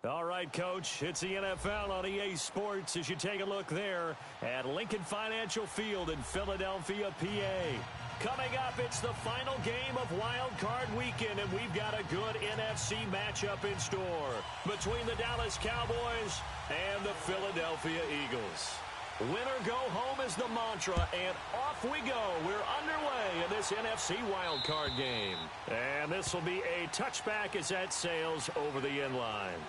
All right, Coach, it's the NFL on EA Sports as you take a look there at Lincoln Financial Field in Philadelphia, PA. Coming up, it's the final game of Wild Card Weekend, and we've got a good NFC matchup in store between the Dallas Cowboys and the Philadelphia Eagles. Winner go home is the mantra, and off we go. We're underway in this NFC Wild Card game. And this will be a touchback as that sails over the end line.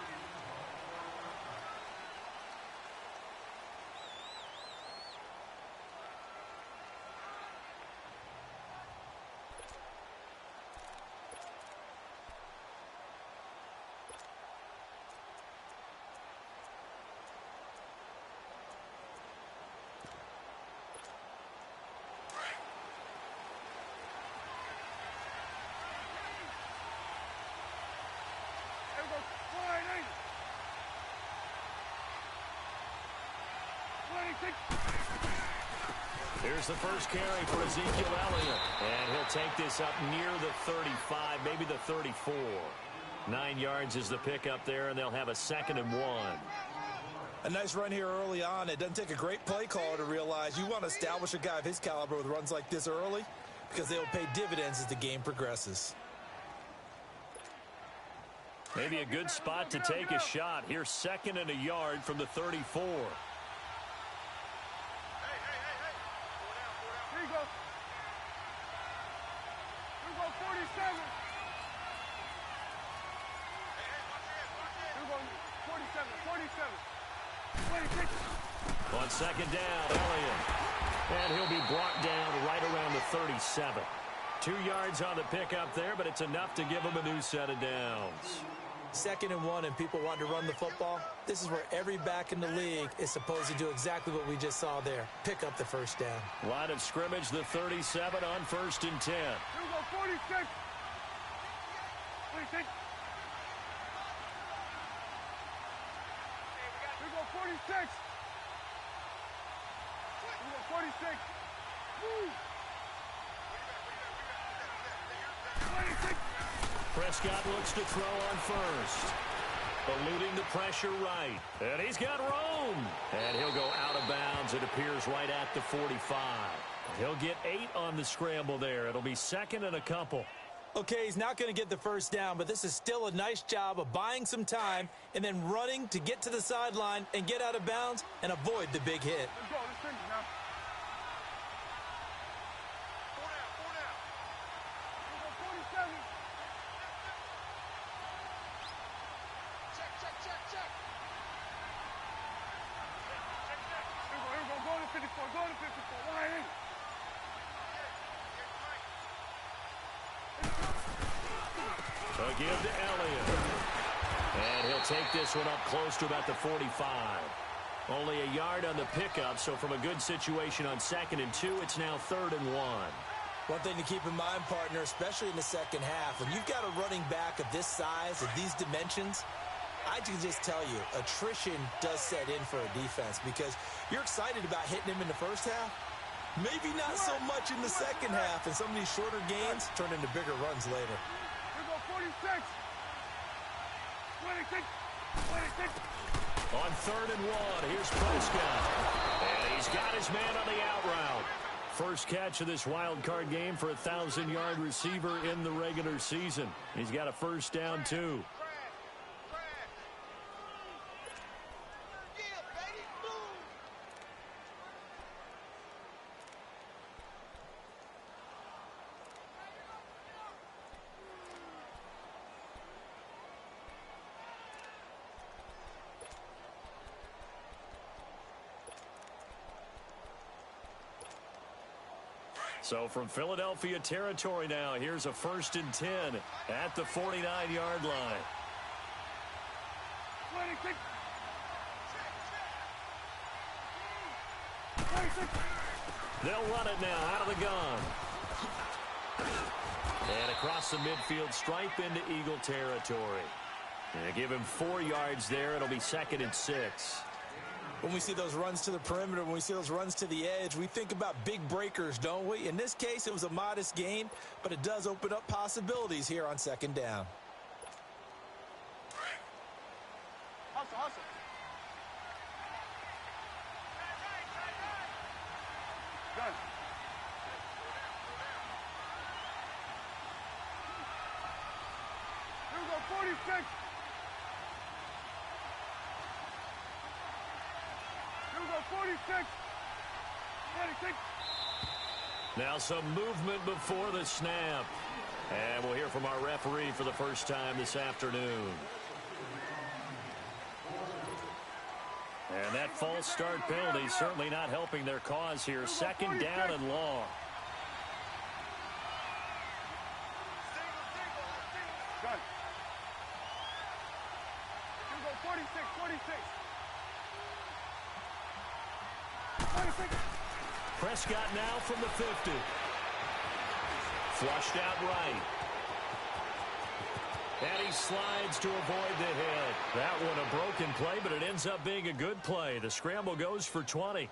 Here's the first carry for Ezekiel Elliott. And he'll take this up near the 35, maybe the 34. 9 yards is the pickup there, and they'll have a 2nd and 1. A nice run here early on. It doesn't take a great play caller to realize you want to establish a guy of his caliber with runs like this early because they will pay dividends as the game progresses. Maybe a good spot to take a shot. Here's 2nd and a yard from the 34. On 2nd down, Elliott. And he'll be brought down right around the 37. 2 yards on the pickup there, but it's enough to give him a new set of downs. 2nd and 1, and people want to run the football. This is where every back in the league is supposed to do exactly what we just saw there. Pick up the first down. Line of scrimmage, the 37 on 1st and 10. Here we go, 46. 46. Here we go, 46. 46. Woo. 26. Prescott looks to throw on first. Eluding the pressure right. And he's got room. And he'll go out of bounds, it appears, right at the 45. He'll get 8 on the scramble there. It'll be 2nd and a couple. Okay, he's not going to get the first down, but this is still a nice job of buying some time and then running to get to the sideline and get out of bounds and avoid the big hit. Let's go. Let's finish now. A give to Elliott. And he'll take this one up close to about the 45. Only a yard on the pickup, so from a good situation on 2nd and 2, it's now 3rd and 1. One thing to keep in mind, partner, especially in the second half, when you've got a running back of this size, of these dimensions, I can just tell you, attrition does set in for a defense because you're excited about hitting him in the first half. Maybe not so much in the second half, and some of these shorter gains turn into bigger runs later. Here go 46. 26. 26. On 3rd and 1, here's Prescott. And he's got his man on the out route. First catch of this wild card game for a 1,000-yard receiver in the regular season. He's got a first down, too. So from Philadelphia territory now, here's a 1st and 10 at the 49-yard line. 26. 26. They'll run it now out of the gun. And across the midfield stripe into Eagle territory. And they give him 4 yards there. It'll be 2nd and 6. When we see those runs to the perimeter, when we see those runs to the edge, we think about big breakers, don't we? In this case, it was a modest gain, but it does open up possibilities here on 2nd down. hustle, hustle. Good. Here we go, 46. Here we go, 46. 46. Now some movement before the snap. And we'll hear from our referee for the first time this afternoon. And that false start penalty certainly not helping their cause here. Second down and long. Good. Here we go, 46, 46. 46. Prescott now from the 50. Flushed out right. And he slides to avoid the hit. That one a broken play, but it ends up being a good play. The scramble goes for 20.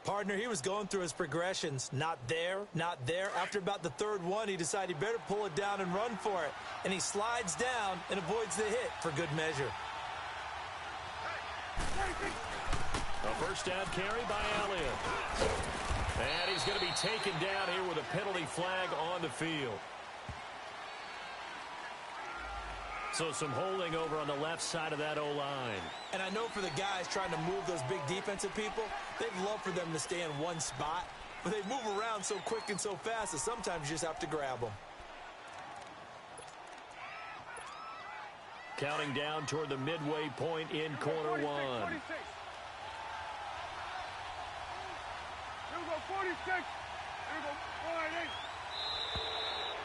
Partner, he was going through his progressions. Not there, not there. After about the third one, he decided he better pull it down and run for it. And he slides down and avoids the hit for good measure. A first down carry by Elliott. And he's going to be taken down here with a penalty flag on the field. So some holding over on the left side of that O-line. And I know for the guys trying to move those big defensive people, they'd love for them to stay in one spot. But they move around so quick and so fast that sometimes you just have to grab them. Counting down toward the midway point in quarter 46, one. 46. Here we go, 46. Here we go, 48.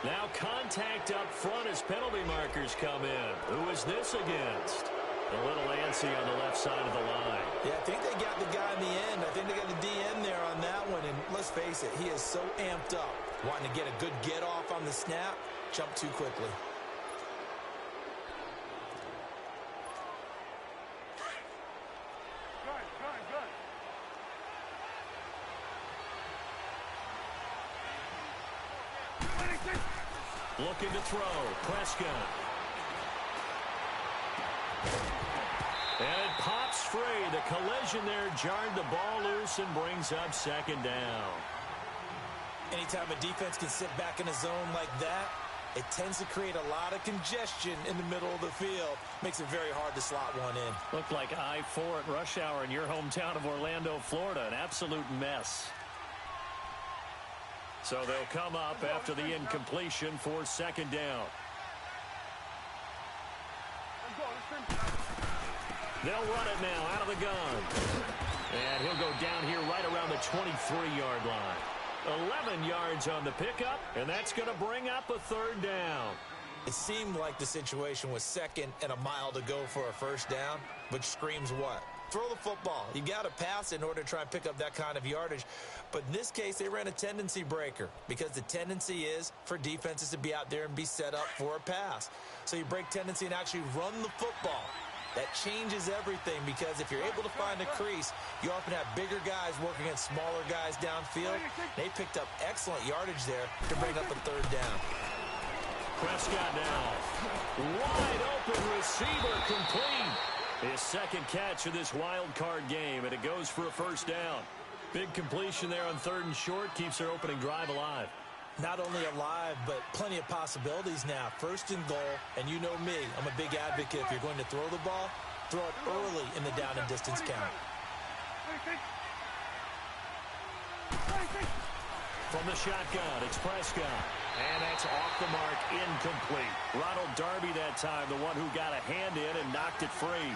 Now contact up front as penalty markers come in. Who is this against? A little antsy on the left side of the line. Yeah, I think they got the guy in the end. I think they got the DN there on that one. And let's face it, he is so amped up. Wanting to get a good get off on the snap, jump too quickly. Good, good, good. Looking to throw. Prescott. And it pops free. The collision there jarred the ball loose and brings up second down. Anytime a defense can sit back in a zone like that, it tends to create a lot of congestion in the middle of the field. Makes it very hard to slot one in. Looked like I-4 at rush hour in your hometown of Orlando, Florida. An absolute mess. So they'll come up after the incompletion for second down. They'll run it now out of the gun. And he'll go down here right around the 23-yard line. 11 yards on the pickup, and that's going to bring up a third down. It seemed like the situation was second and a mile to go for a first down, which screams what? Throw the football. You got to pass in order to try and pick up that kind of yardage. But in this case, they ran a tendency breaker because the tendency is for defenses to be out there and be set up for a pass. So you break tendency and actually run the football. That changes everything because if you're able to find a crease, you often have bigger guys working against smaller guys downfield. They picked up excellent yardage there to bring up a third down. Prescott now. Wide open receiver complete. His second catch of this wild card game, and it goes for a first down. Big completion there on third and short keeps their opening drive alive. Not only alive, but plenty of possibilities now. First and goal, and you know me, I'm a big advocate. If you're going to throw the ball, throw it early in the down and distance count. From the shotgun, it's Prescott. And that's off the mark, incomplete. Ronald Darby that time, the one who got a hand in and knocked it free.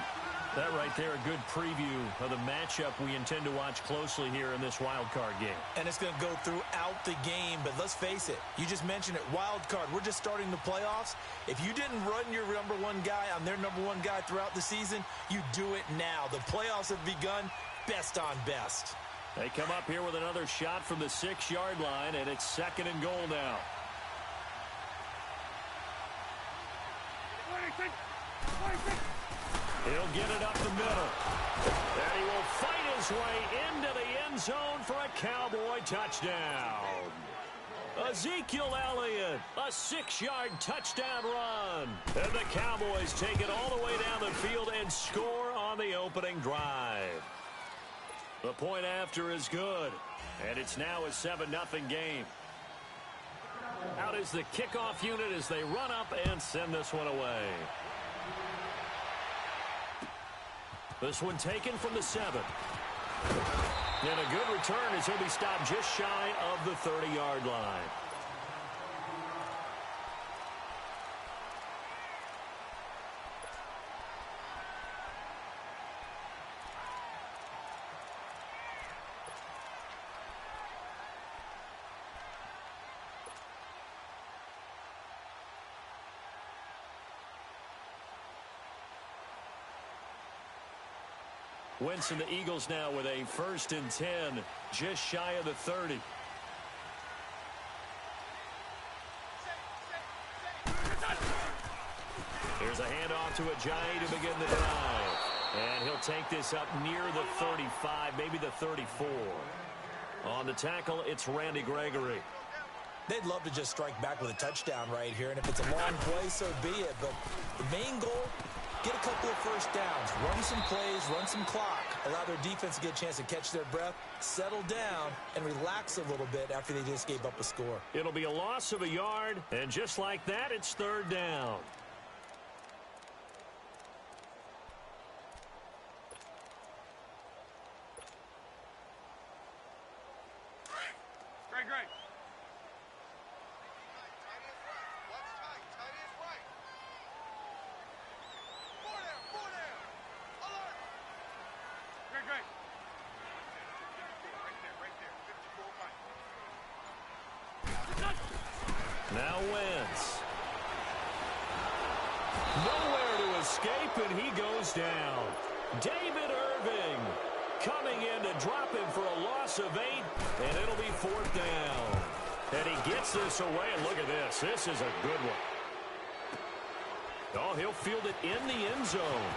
That right there, a good preview of the matchup we intend to watch closely here in this wild card game. And it's going to go throughout the game, but let's face it, you just mentioned it, wild card. We're just starting the playoffs. If you didn't run your number one guy on their number one guy throughout the season, you do it now. The playoffs have begun, best on best. They come up here with another shot from the 6-yard line, and it's second and goal now. 26, 26. He'll get it up the middle. And he will fight his way into the end zone for a Cowboy touchdown. Ezekiel Elliott, a 6-yard touchdown run. And the Cowboys take it all the way down the field and score on on the opening drive. The point after is good, and it's now a 7-0 game. Out is the kickoff unit as they run up and send this one away. This one taken from the 7. And a good return as he'll be stopped just shy of the 30-yard line. Wentz and the Eagles now with a 1st and 10, just shy of the 30. Here's a handoff to Ajayi to begin the drive. And he'll take this up near the 35, maybe the 34. On the tackle, it's Randy Gregory. They'd love to just strike back with a touchdown right here, and if it's a long play, so be it. But the main goal, get a couple of first downs, run some plays, run some clock, allow their defense to get a chance to catch their breath, settle down, and relax a little bit after they just gave up a score. It'll be a loss of a yard, and just like that, it's 3rd down. Great. Now Wentz. Nowhere to escape, and he goes down. David Irving coming in to drop him for a loss of 8, and it'll be 4th down. And he gets this away, and look at this. This is a good one. Oh, he'll field it in the end zone.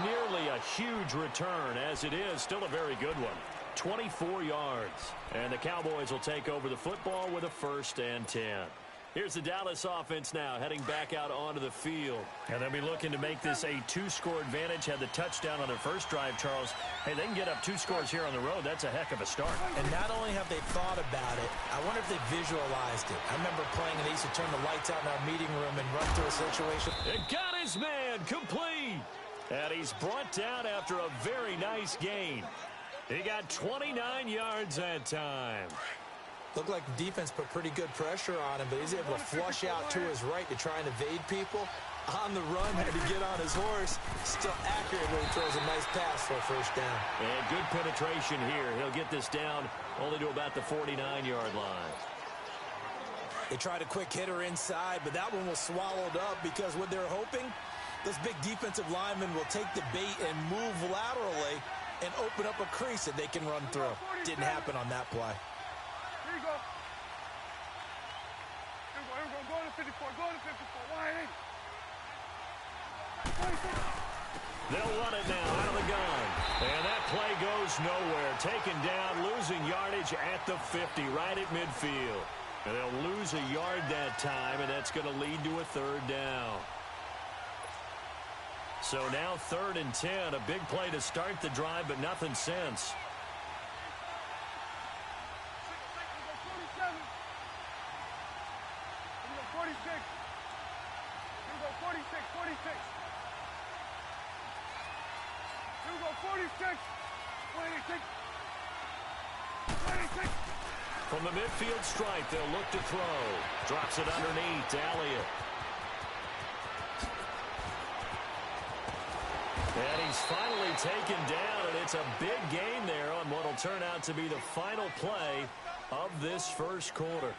Nearly a huge return, as it is still a very good one. 24 yards. And the Cowboys will take over the football with a 1st and 10. Here's the Dallas offense now heading back out onto the field. And they'll be looking to make this a 2-score advantage. Had the touchdown on their first drive, Charles. Hey, they can get up 2 scores here on the road. That's a heck of a start. And not only have they thought about it, I wonder if they visualized it. I remember playing and they used to turn the lights out in our meeting room and run through a situation. It got his man complete. And he's brought down after a very nice gain. He got 29 yards that time. Looked like the defense put pretty good pressure on him, but he's able to flush out to his right to try and evade people. On the run, had to get on his horse. Still accurately throws a nice pass for a 1st down. And good penetration here. He'll get this down only to about the 49-yard line. They tried a quick hitter inside, but that one was swallowed up because what they're hoping, those big defensive linemen will take the bait and move laterally and open up a crease that they can run through. Didn't happen on that play. Here you go. Here we go. Go to 54. Go to 54. Wide 8. They'll run it now out of the gun. And that play goes nowhere. Taken down, losing yardage at the 50, right at midfield. And they'll lose a yard that time, and that's going to lead to a 3rd down. So now 3rd and 10, a big play to start the drive, but nothing since. Here we go, 46. Here we go, 46, 46. Here we go, 46. 26. 26. From the midfield stripe, they'll look to throw. Drops it underneath to Elliott. And he's finally taken down, and it's a big gain there on what will turn out to be the final play of this 1st quarter.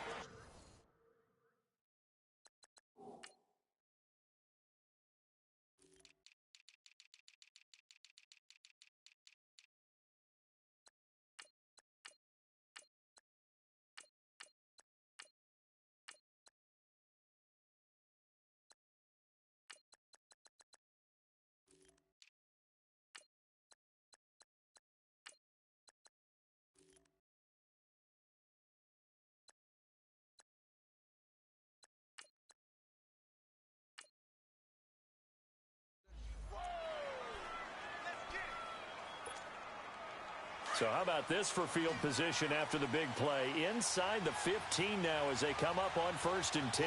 So how about this for field position after the big play? Inside the 15 now as they come up on 1st and 10.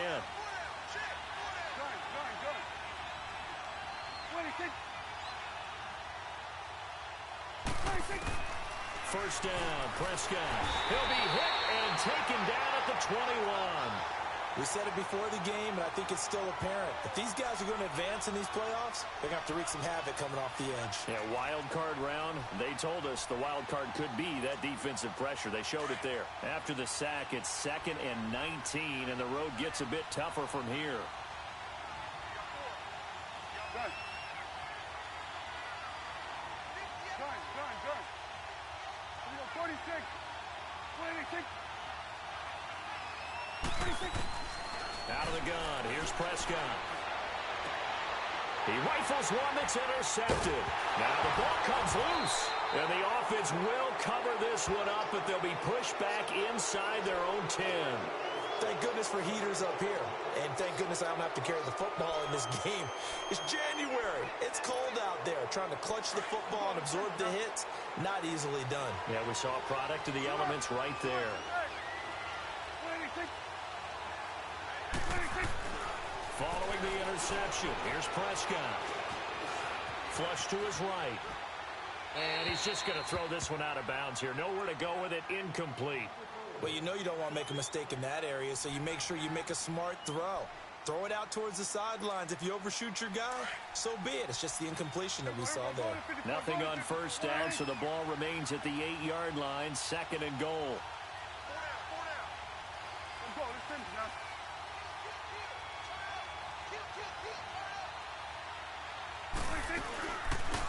26. First down, Prescott. He'll be hit and taken down at the 21. We said it before the game, and I think it's still apparent. If these guys are going to advance in these playoffs, they're going to have to wreak some havoc coming off the edge. Yeah, wild card round. They told us the wild card could be that defensive pressure. They showed it there. After the sack, it's 2nd and 19, and the road gets a bit tougher from here. Done. 46. 26. Out of the gun, here's Prescott. He rifles one that's intercepted. Now the ball comes loose, and the offense will cover this one up, but they'll be pushed back inside their own 10. Thank goodness for heaters up here, and thank goodness I don't have to carry the football in this game. It's January. It's cold out there. Trying to clutch the football and absorb the hits, not easily done. Yeah, we saw a product of the elements right there. 26. Following the interception, here's Prescott. Flush to his right. And he's just going to throw this one out of bounds here. Nowhere to go with it, incomplete. Well, you know you don't want to make a mistake in that area, so you make sure you make a smart throw. Throw it out towards the sidelines. If you overshoot your guy, so be it. It's just the incompletion that we saw there. Nothing on first down, so the ball remains at the 8-yard line, 2nd and goal.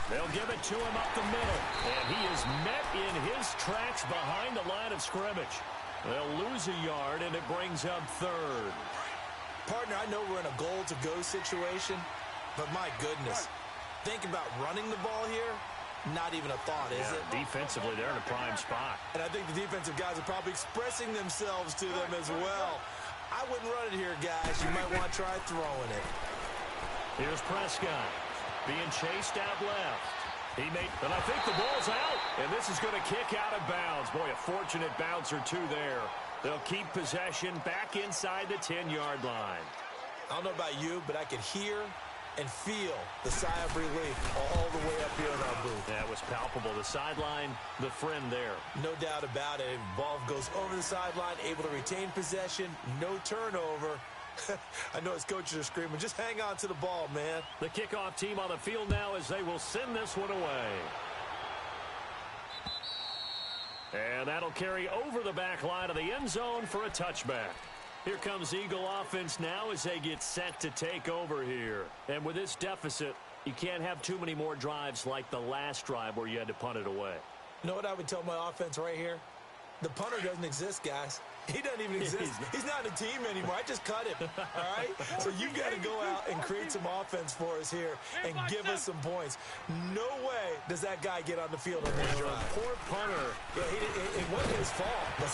They'll give it to him up the middle, and he is met in his tracks behind the line of scrimmage. They'll lose a yard, and it brings up 3rd. Partner, I know we're in a goal-to-go situation, but my goodness, think about running the ball here, not even a thought, is it? Defensively, they're in a prime spot. And I think the defensive guys are probably expressing themselves to them as well. I wouldn't run it here, guys. You might want to try throwing it. Here's Prescott being chased out left. And I think the ball's out, and this is going to kick out of bounds. Boy, a fortunate bounce or two there. They'll keep possession back inside the 10-yard line. I don't know about you, but I could hear and feel the sigh of relief all the way up here in our booth. That was palpable. The sideline, the friend there. No doubt about it. Ball goes over the sideline, able to retain possession, no turnover. I know his coaches are screaming, just hang on to the ball, man. The kickoff team on the field now as they will send this one away. And that'll carry over the back line of the end zone for a touchback. Here comes Eagle offense now as they get set to take over here. And with this deficit, you can't have too many more drives like the last drive where you had to punt it away. You know what I would tell my offense right here? The punter doesn't exist, guys. He doesn't even exist. He's not in the team anymore. I just cut him, all right? So you've got to go out and create some offense for us here and give us some points. No way does that guy get on the field on this drive. Poor punter. Yeah, it wasn't his fault. But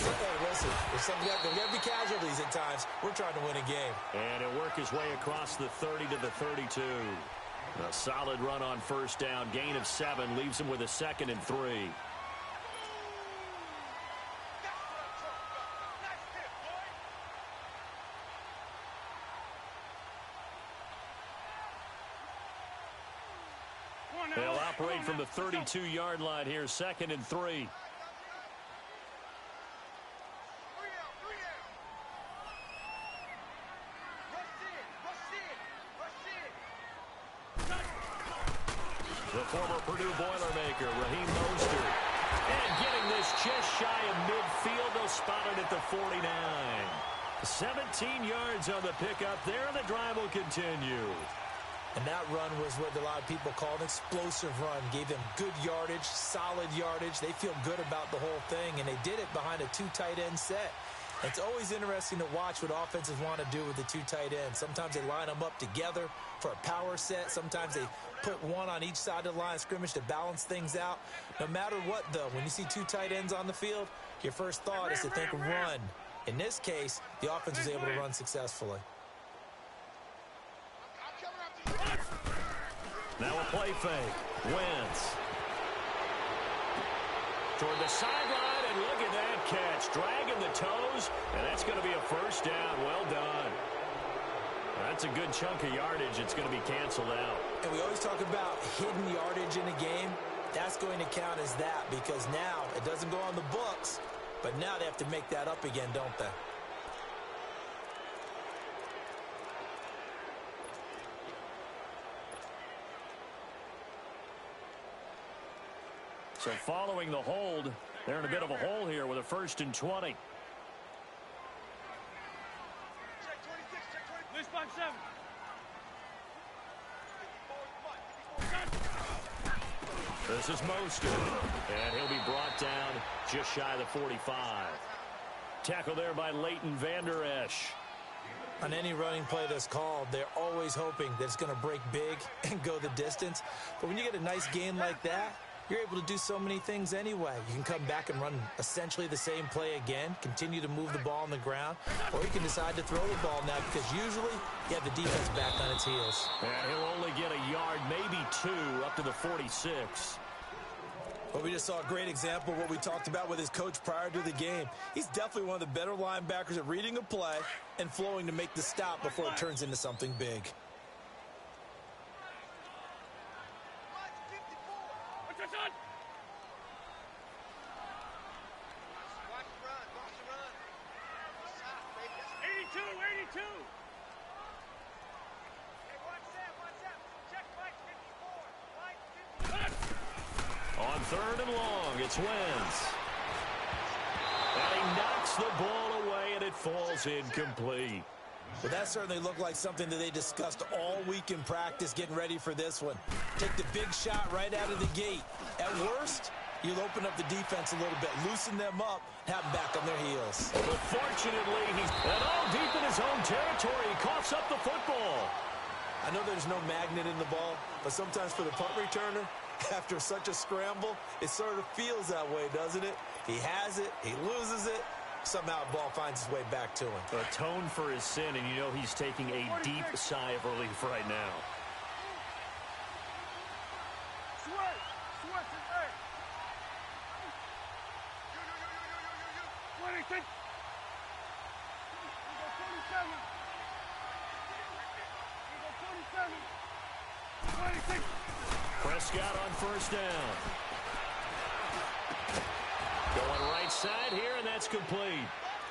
listen, there's going to be casualties at times. We're trying to win a game. And he'll work his way across the 30 to the 32. A solid run on first down. Gain of 7 leaves him with a 2nd and 3. They'll operate from the 32-yard line here, 2nd and 3. The former Purdue Boilermaker, Raheem Mostert. And getting this just shy of midfield, they'll spot it at the 49. 17 yards on the pickup there, and the drive will continue. And that run was what a lot of people call an explosive run. Gave them good yardage, solid yardage. They feel good about the whole thing, and they did it behind a 2 tight end set. It's always interesting to watch what offenses want to do with the 2 tight ends. Sometimes they line them up together for a power set. Sometimes they put one on each side of the line of scrimmage to balance things out. No matter what, though, when you see 2 tight ends on the field, your first thought is to think run. In this case, the offense was able to run successfully. Now a play fake. Wentz. toward the sideline, and look at that catch. Dragging the toes, and that's going to be a first down. Well done. That's a good chunk of yardage. It's going to be canceled out. And we always talk about hidden yardage in a game. That's going to count as that because now it doesn't go on the books, but now they have to make that up again, don't they? So following the hold, they're in a bit of a hole here with a 1st and 20. Check 26, check 20. Loose box 7. This is Mostert, and he'll be brought down just shy of the 45. Tackle there by Leighton Vander Esch. On any running play that's called, they're always hoping that it's going to break big and go the distance. But when you get a nice gain like that, you're able to do so many things anyway. You can come back and run essentially the same play again, continue to move the ball on the ground, or you can decide to throw the ball now because usually you have the defense back on its heels. And he'll only get a yard, maybe 2, up to the 46. Well, we just saw a great example of what we talked about with his coach prior to the game. He's definitely one of the better linebackers at reading a play and flowing to make the stop before it turns into something big. What's on? Watch the run. Watch the run. Stop, baby. That's 82, 82. Hey, watch that. Check Mike 54. Mike 54. On 3rd and long, it's Wentz. And he knocks the ball away, and it falls incomplete. Well, that certainly looked like something that they discussed all week in practice getting ready for this one. Take the big shot right out of the gate. At worst, you'll open up the defense a little bit, loosen them up, have them back on their heels. But fortunately, he's all deep in his own territory. He coughs up the football. I know there's no magnet in the ball, but sometimes for the punt returner, after such a scramble, it sort of feels that way, doesn't it? He has it, he loses it, somehow the ball finds its way back to him. Atone for his sin, and you know he's taking a deep sigh of relief right now. Sweat is there. 26. You go 47. You go 47. 26. Prescott on 1st down. Going right side here, and that's complete.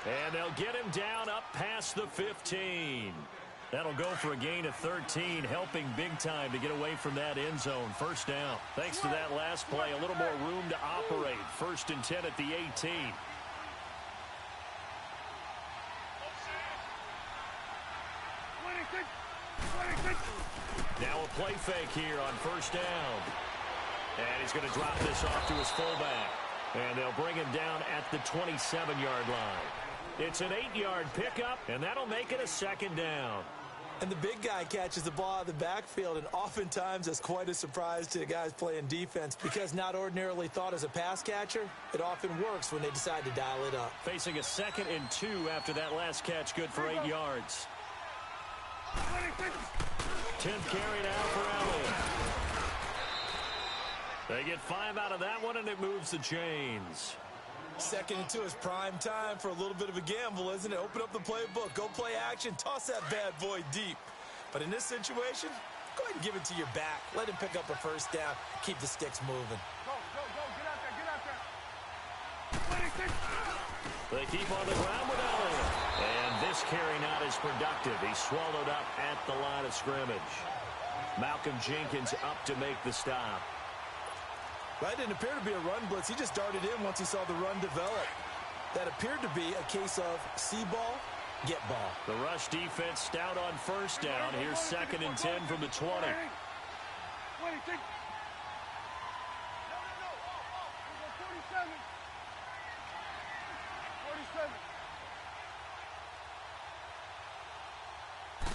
And they'll get him down up past the 15. That'll go for a gain of 13, helping big time to get away from that end zone. 1st down. Thanks to that last play, a little more room to operate. 1st and 10 at the 18. Now a play fake here on 1st down. And he's going to drop this off to his fullback. And they'll bring him down at the 27-yard line. It's an 8-yard pickup, and that'll make it a 2nd down. And the big guy catches the ball out of the backfield, and oftentimes that's quite a surprise to the guys playing defense because not ordinarily thought as a pass catcher, it often works when they decide to dial it up. Facing a 2nd and 2 after that last catch, good for 8 yards. 10th carry now for Elliott. They get 5 out of that one, and it moves the chains. 2nd and 2 is prime time for a little bit of a gamble, isn't it? Open up the playbook, go play action, toss that bad boy deep. But in this situation, go ahead and give it to your back. Let him pick up a 1st down, keep the sticks moving. Go. Get out there. 26. They keep on the ground with Elliott. And this carry not as productive. He's swallowed up at the line of scrimmage. Malcolm Jenkins up to make the stop. That didn't appear to be a run blitz. He just darted in once he saw the run develop. That appered to be a case of see ball, get ball. The rush defense stout on 1st down. Here's 2nd and 10 from the 20. 26.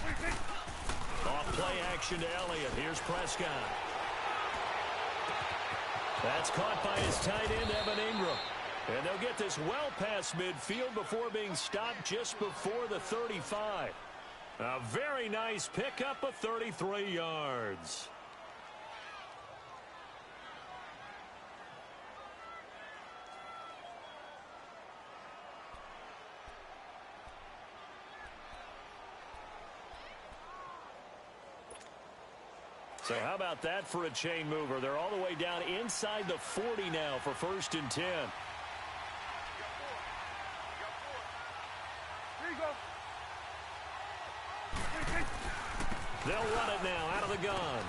47. Off play action to Elliott. Here's Prescott. That's caught by his tight end, Evan Ingram. And they'll get this well past midfield before being stopped just before the 35. A very nice pickup of 33 yards. So how about that for a chain mover? They're all the way down inside the 40 now for 1st and 10. Here you go. They'll run it now out of the gun.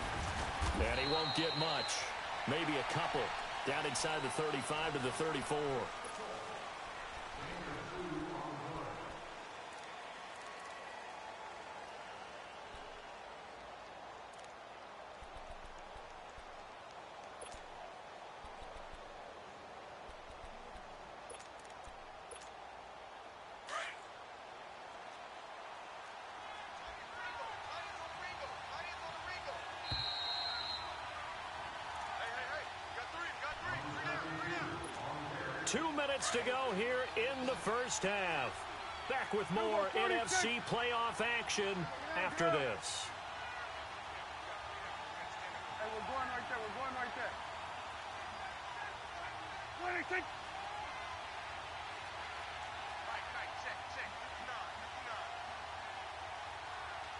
And he won't get much. Maybe a couple. Down inside the 35 to the 34. Two minutes to go here in the first half. Back with more NFC playoff action after this. Hey, we're going right there. We're going right there. 26. Right, check. 59.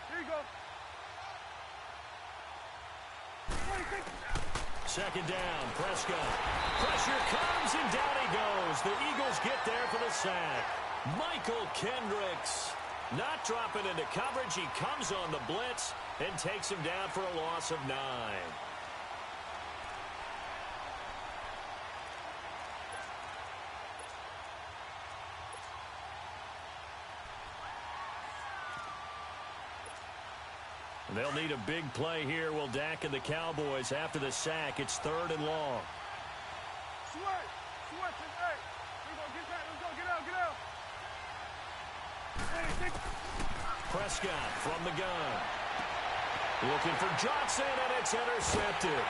Here you go. 26. Second down, Prescott. Pressure comes, and down he goes. The Eagles get there for the sack. Michael Kendricks not dropping into coverage. He comes on the blitz and takes him down for a loss of 9. They'll need a big play here. Will Dak and the Cowboys after the sack. It's 3rd and long. Sweat, hey. Let's go, get out. Hey, Prescott from the gun. Looking for Johnson, and it's intercepted.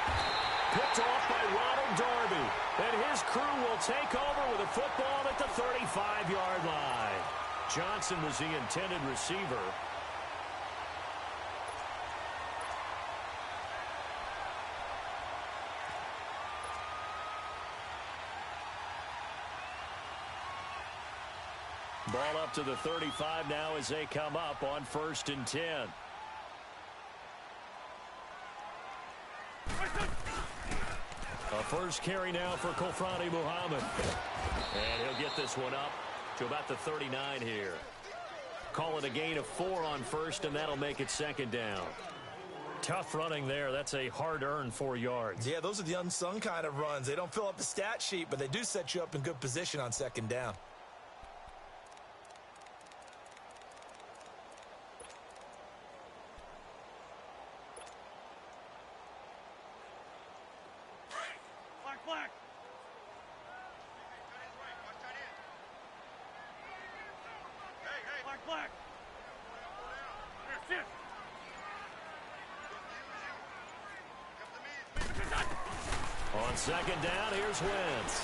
Picked off by Ronald Darby. And his crew will take over with a football at the 35-yard line. Johnson was the intended receiver. Ball up to the 35 now as they come up on 1st and 10. A first carry now for Kofrani Muhammad. And he'll get this one up to about the 39 here. Call it a gain of 4 on 1st, and that'll make it 2nd down. Tough running there. That's a hard-earned 4 yards. Yeah, those are the unsung kind of runs. They don't fill up the stat sheet, but they do set you up in good position on 2nd down. Black. Black. Here, On 2nd down, here's Wentz.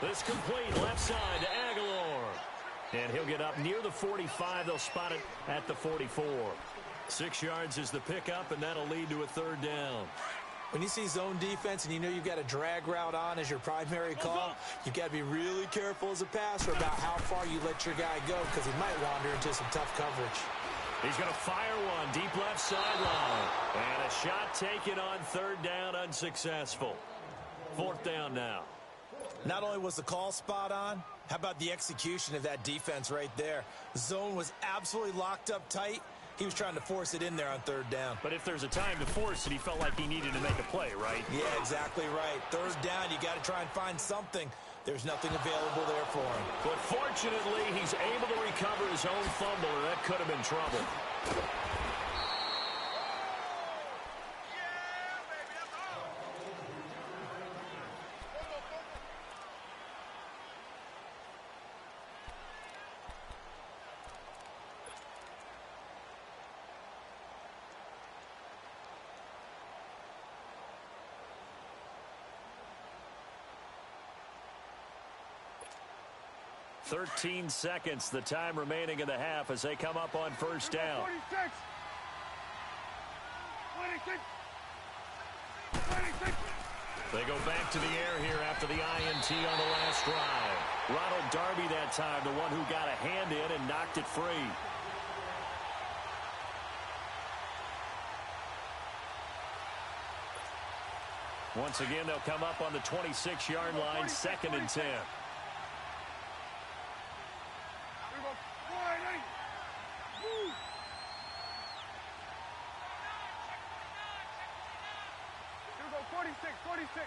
This complete left side to Aguilar. And he'll get up near the 45. They'll spot it at the 44. 6 yards is the pickup, and that'll lead to a 3rd down. When you see zone defense and you know you've got a drag route on as your primary call, you've got to be really careful as a passer about how far you let your guy go because he might wander into some tough coverage. He's going to fire one deep left sideline. And a shot taken on 3rd down, unsuccessful. 4th down now. Not only was the call spot on, how about the execution of that defense right there? Zone was absolutely locked up tight. He was trying to force it in there on 3rd down. But if there's a time to force it, he felt like he needed to make a play, right? Yeah, exactly right. 3rd down, you got to try and find something. There's nothing available there for him. But fortunately, he's able to recover his own fumble, and that could have been trouble. Thirteen seconds, the time remaining in the half as they come up on 1st down. 26. They go back to the air here after the INT on the last drive. Ronald Darby that time, the one who got a hand in and knocked it free. Once again, they'll come up on the 26-yard line, 2nd and 10. Here we go. 480. Woo. Here we go. 46, 46.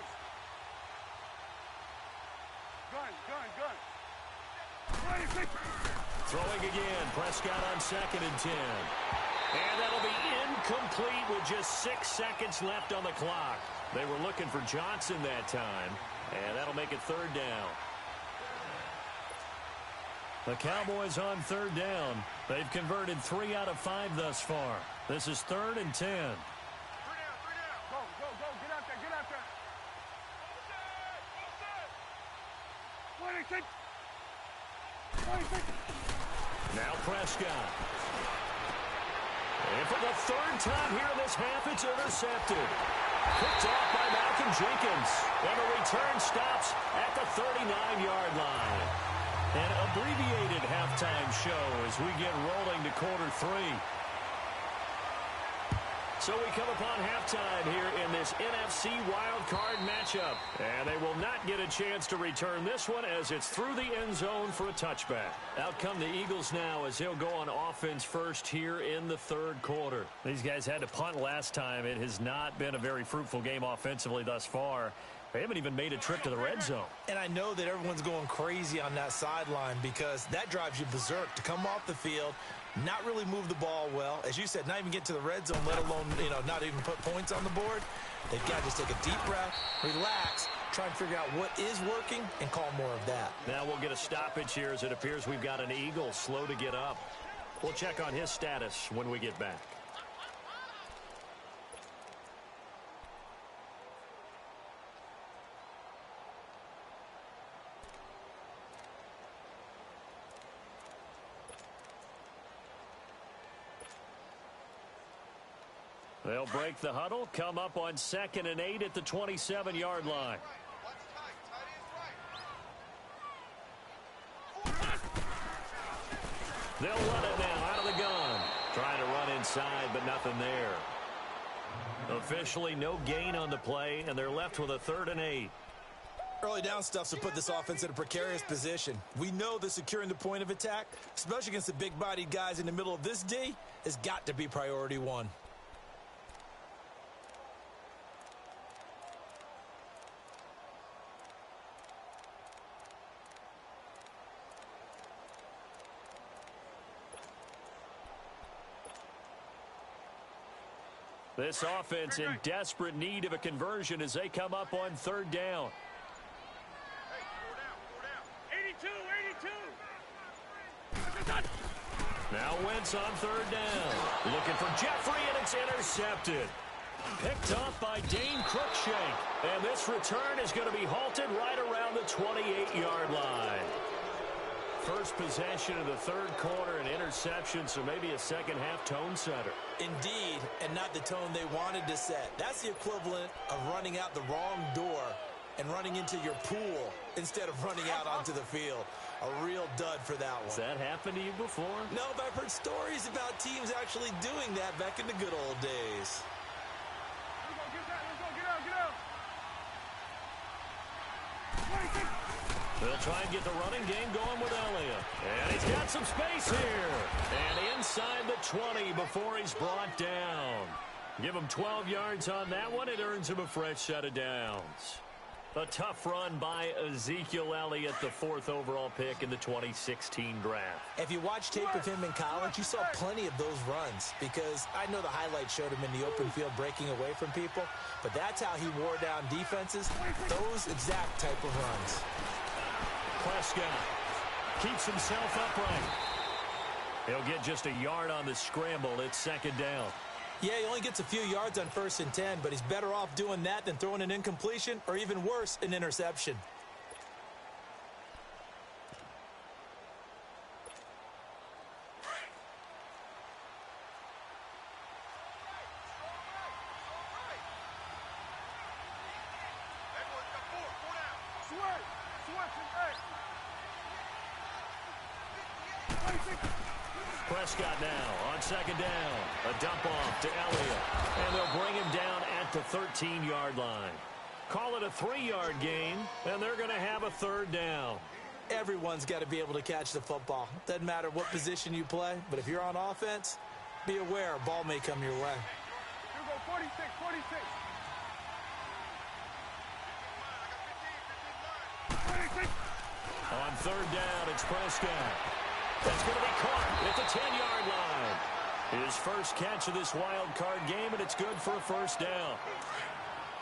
Gun. 26. Throwing again. Prescott on 2nd and 10. And that'll be incomplete with just 6 seconds left on the clock. They were looking for Johnson that time, and that'll make it 3rd down. The Cowboys on 3rd down. They've converted 3 out of 5 thus far. This is 3rd and 10. 3 down. Go. Get out there. 26. Now Prescott. And for the 3rd time here in this half, it's intercepted. Picked off by Malcolm Jenkins. And the return stops at the 39-yard line. An abbreviated halftime show as we get rolling to quarter 3. So we come upon halftime here in this NFC wildcard matchup. And they will not get a chance to return this one as it's through the end zone for a touchback. Out come the Eagles now as they'll go on offense first here in the 3rd quarter. These guys had to punt last time. It has not been a very fruitful game offensively thus far. They haven't even made a trip to the red zone. And I know that everyone's going crazy on that sideline because that drives you berserk to come off the field, not really move the ball well. As you said, not even get to the red zone, let alone, not even put points on the board. They've got to just take a deep breath, relax, try and figure out what is working, and call more of that. Now we'll get a stoppage here as it appears we've got an Eagle slow to get up. We'll check on his status when we get back. They'll break the huddle, come up on 2nd and 8 at the 27-yard line. They'll run it now out of the gun. Trying to run inside, but nothing there. Officially no gain on the play, and they're left with a 3rd and 8. Early down stuff's to put this offense in a precarious position. We know that securing the point of attack, especially against the big-bodied guys in the middle of this D, has got to be priority 1. This offense in desperate need of a conversion as they come up on 3rd down. Hey, 4 down. 82. Now Wentz on 3rd down. Looking for Jeffrey, and it's intercepted. Picked off by Dane Cruikshank. And this return is going to be halted right around the 28-yard line. First possession of the 3rd quarter, an interception, so maybe a second-half tone setter. Indeed, and not the tone they wanted to set. That's the equivalent of running out the wrong door and running into your pool instead of running out onto the field. A real dud for that one. Has that happened to you before? No, but I've heard stories about teams actually doing that back in the good old days. They'll try and get the running game going with Elliott. And he's got some space here. And inside the 20 before he's brought down. Give him 12 yards on that one. It earns him a fresh set of downs. A tough run by Ezekiel Elliott, the 4th overall pick in the 2016 draft. If you watch tape of him in college, you saw plenty of those runs because I know the highlights showed him in the open field breaking away from people, but that's how he wore down defenses, those exact type of runs. Prescott keeps himself upright. He'll get just a yard on the scramble. It's 2nd down. Yeah, he only gets a few yards on 1st and 10, but he's better off doing that than throwing an incompletion or even worse, an interception. Prescott now on 2nd down. A dump off to Elliott. And they'll bring him down at the 13-yard line. Call it a 3-yard gain, and they're going to have a third down. Everyone's got to be able to catch the football. Doesn't matter what position you play, but if you're on offense, be aware a ball may come your way. You go 46, 46. 46. On third down, it's Prescott. That's going to be caught at the 10-yard line. His first catch of this wild card game, and it's good for a first down.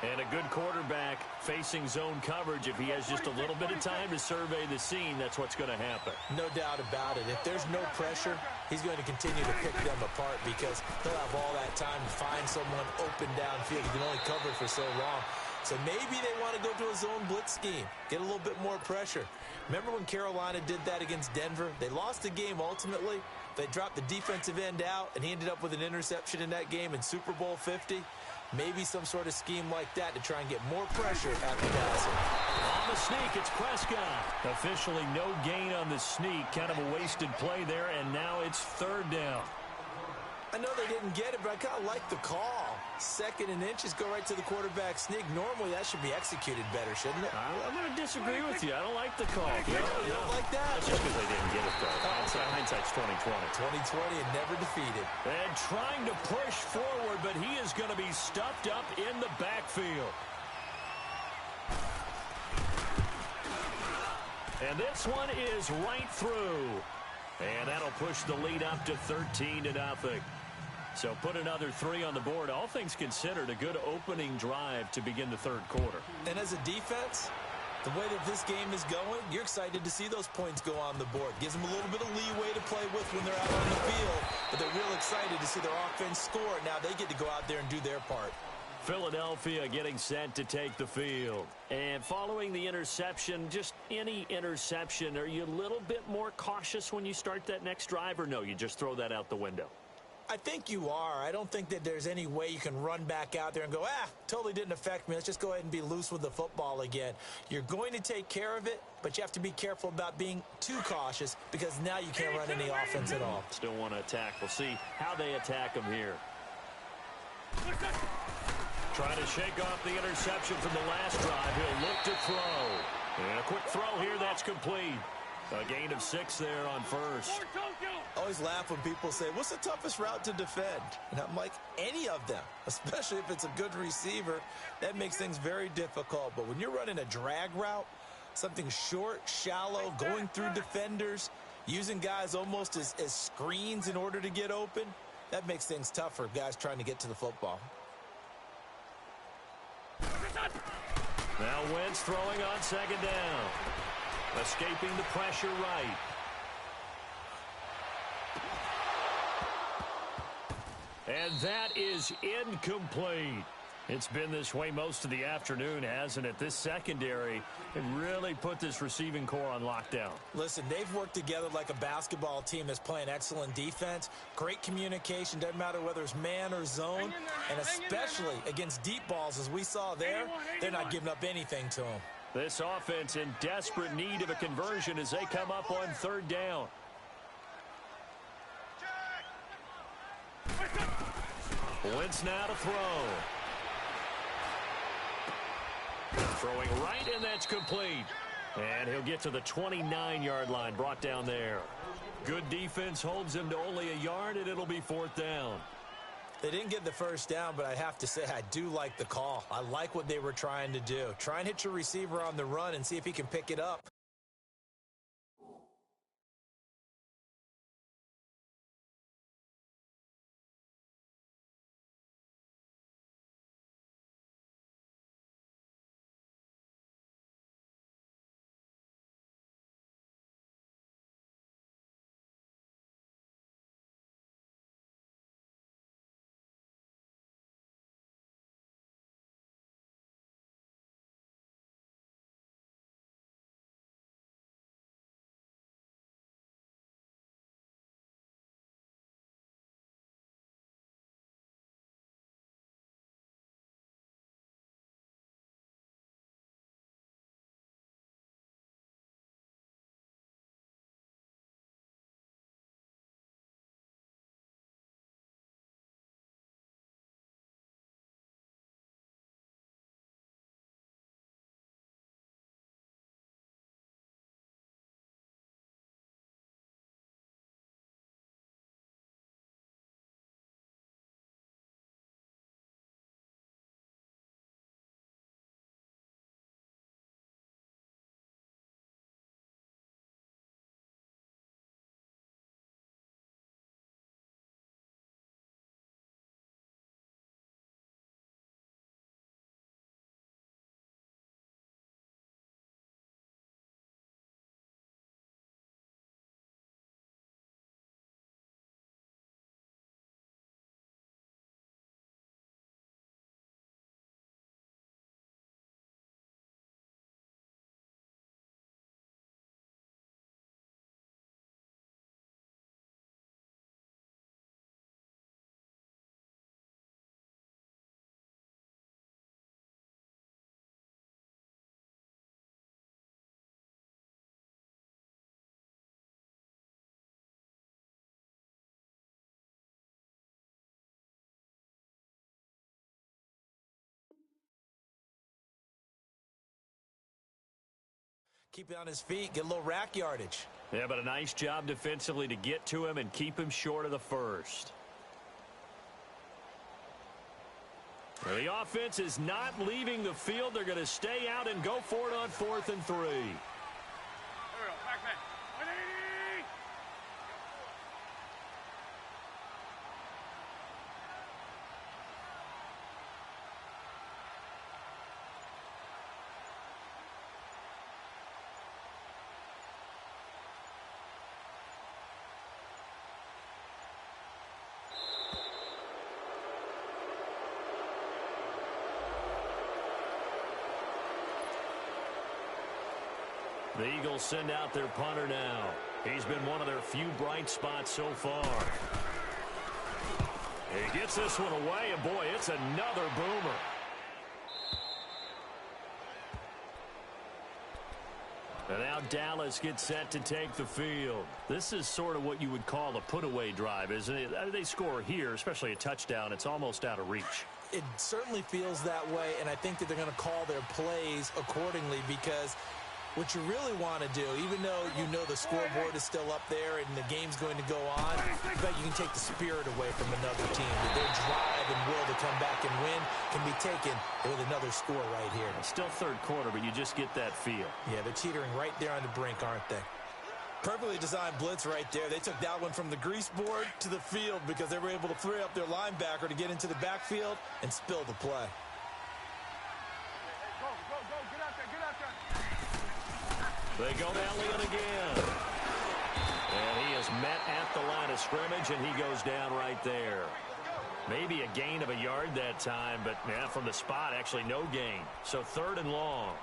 And a good quarterback facing zone coverage. If he has just a little bit of time to survey the scene, that's what's going to happen. No doubt about it. If there's no pressure, he's going to continue to pick them apart because he'll have all that time to find someone open downfield. He can only cover for so long. So maybe they want to go to a zone blitz scheme, get a little bit more pressure. Remember when Carolina did that against Denver? They lost the game ultimately. They dropped the defensive end out, and he ended up with an interception in that game in Super Bowl 50. Maybe some sort of scheme like that to try and get more pressure at the passer. On the sneak, it's Prescott. Officially no gain on the sneak. Kind of a wasted play there, and now it's third down. I know they didn't get it, but I kind of like the call. 2nd and inches, go right to the quarterback sneak. Normally, that should be executed better, shouldn't it? I'm going to disagree with you. I don't like the call. You don't like that? That's just because they didn't get it, though. Hindsight's 20/20. 2020 and never defeated. And trying to push forward, but he is going to be stuffed up in the backfield. And this one is right through. And that'll push the lead up to 13-0. So put another 3 on the board. All things considered, a good opening drive to begin the third quarter. And as a defense, the way that this game is going, you're excited to see those points go on the board. Gives them a little bit of leeway to play with when they're out on the field. But they're real excited to see their offense score. Now they get to go out there and do their part. Philadelphia getting set to take the field. And following the interception, just any interception, are you a little bit more cautious when you start that next drive, or no, you just throw that out the window? I think you are. I don't think that there's any way you can run back out there and go, totally didn't affect me. Let's just go ahead and be loose with the football again. You're going to take care of it, but you have to be careful about being too cautious because now you can't run any offense at all. Still want to attack. We'll see how they attack them here. Trying to shake off the interception from the last drive. He'll look to throw. And a quick throw here. That's complete. A gain of 6 there on first. I always laugh when people say, what's the toughest route to defend? And I'm like, any of them, especially if it's a good receiver. That makes things very difficult. But when you're running a drag route, something short, shallow, going through defenders, using guys almost as screens in order to get open, that makes things tough for guys trying to get to the football. Now Wentz throwing on 2nd down. Escaping the pressure right. And that is incomplete. It's been this way most of the afternoon, hasn't it? This secondary can really put this receiving core on lockdown. Listen, they've worked together like a basketball team that's playing excellent defense. Great communication, doesn't matter whether it's man or zone. And especially against deep balls, as we saw there, they're not giving up anything to them. This offense in desperate need of a conversion as they come up on 3rd down. Wentz now to throw. Throwing right, and that's complete. And he'll get to the 29-yard line, brought down there. Good defense holds him to only a yard, and it'll be 4th down. They didn't get the first down, but I have to say I do like the call. I like what they were trying to do. Try and hit your receiver on the run and see if he can pick it up. Keep it on his feet, get a little rack yardage. Yeah, but a nice job defensively to get to him and keep him short of the first. Well, the offense is not leaving the field. They're going to stay out and go for it on 4th and 3. There we go. Back, back. 180. The Eagles send out their punter now. He's been one of their few bright spots so far. He gets this one away, and boy, it's another boomer. And now Dallas gets set to take the field. This is sort of what you would call a put-away drive, isn't it? They score here, especially a touchdown. It's almost out of reach. It certainly feels that way, and I think that they're going to call their plays accordingly because what you really want to do, even though you know the scoreboard is still up there and the game's going to go on, I bet you can take the spirit away from another team. Their drive and will to come back and win can be taken with another score right here. It's still third quarter, but you just get that feel. Yeah, they're teetering right there on the brink, aren't they? Perfectly designed blitz right there. They took that one from the grease board to the field because they were able to free up their linebacker to get into the backfield and spill the play. Go, go, go. Get out there, get out there. They go to Elliott again. And he is met at the line of scrimmage, and he goes down right there. Maybe a gain of a yard that time, but yeah, from the spot, actually no gain. So 3rd and long.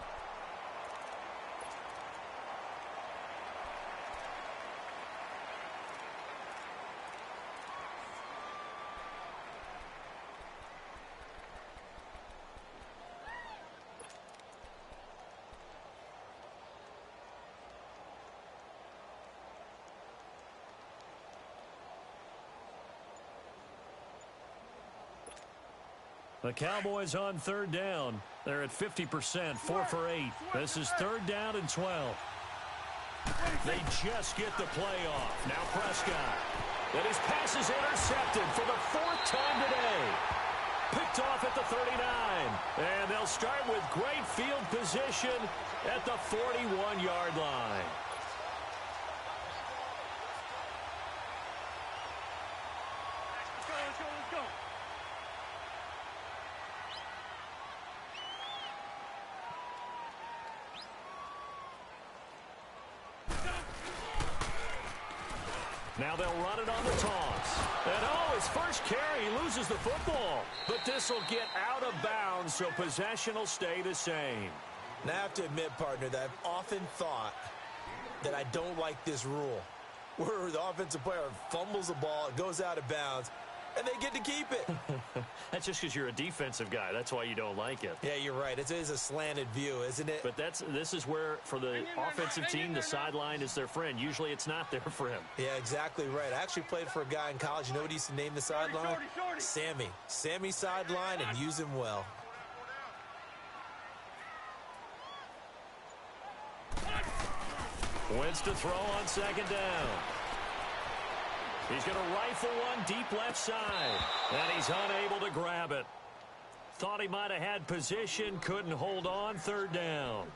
The Cowboys on 3rd down. They're at 50%, 4 for 8. This is 3rd down and 12. They just get the play off. Now Prescott. And his pass is intercepted for the 4th time today. Picked off at the 39. And they'll start with great field position at the 41-yard line. Let's go, let's go, let's go. Now they'll run it on the toss. And oh, his first carry, he loses the football. But this will get out of bounds, so possession will stay the same. Now, I have to admit, partner, that I've often thought that I don't like this rule, where the offensive player fumbles the ball, it goes out of bounds, and they get to keep it. That's just because you're a defensive guy. That's why you don't like it. Yeah, you're right. It is a slanted view, isn't it? But this is where, for the offensive team, the sideline is their friend. Usually it's not their friend. Yeah, exactly right. I actually played for a guy in college. You know what he used to name the sideline? Shorty. Sammy. Sammy sideline, and use him well. Wentz to throw on 2nd down. He's going to rifle one deep left side. And he's unable to grab it. Thought he might have had position, couldn't hold on, 3rd down.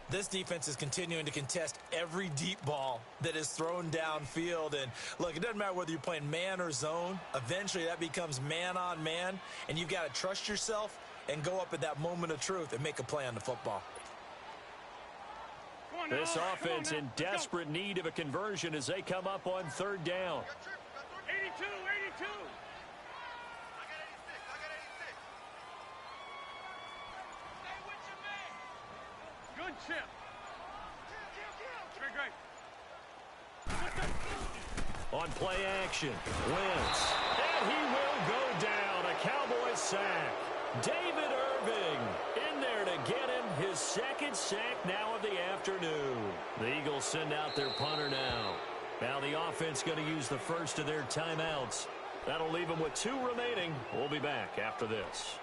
This defense is continuing to contest every deep ball that is thrown downfield. And look, it doesn't matter whether you're playing man or zone. Eventually that becomes man on man. And you've got to trust yourself and go up at that moment of truth and make a play on the football. This offense in desperate need of a conversion as they come up on 3rd down. 82, 82. Good chip. Great. On play action, Wentz. And he will go down. A Cowboys sack. David Irving in there to get him his 2nd sack now of the afternoon. The Eagles send out their punter now. Now the offense going to use the first of their timeouts. That'll leave them with 2 remaining. We'll be back after this.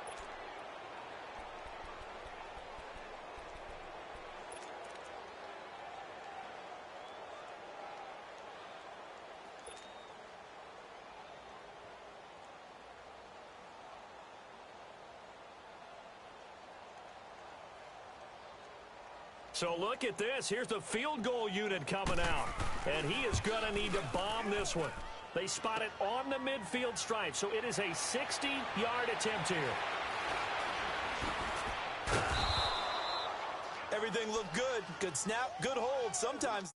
So look at this. Here's the field goal unit coming out. And he is going to need to bomb this one. They spot it on the midfield stripe. So it is a 60-yard attempt here. Everything looked good. Good snap, good hold. Sometimes.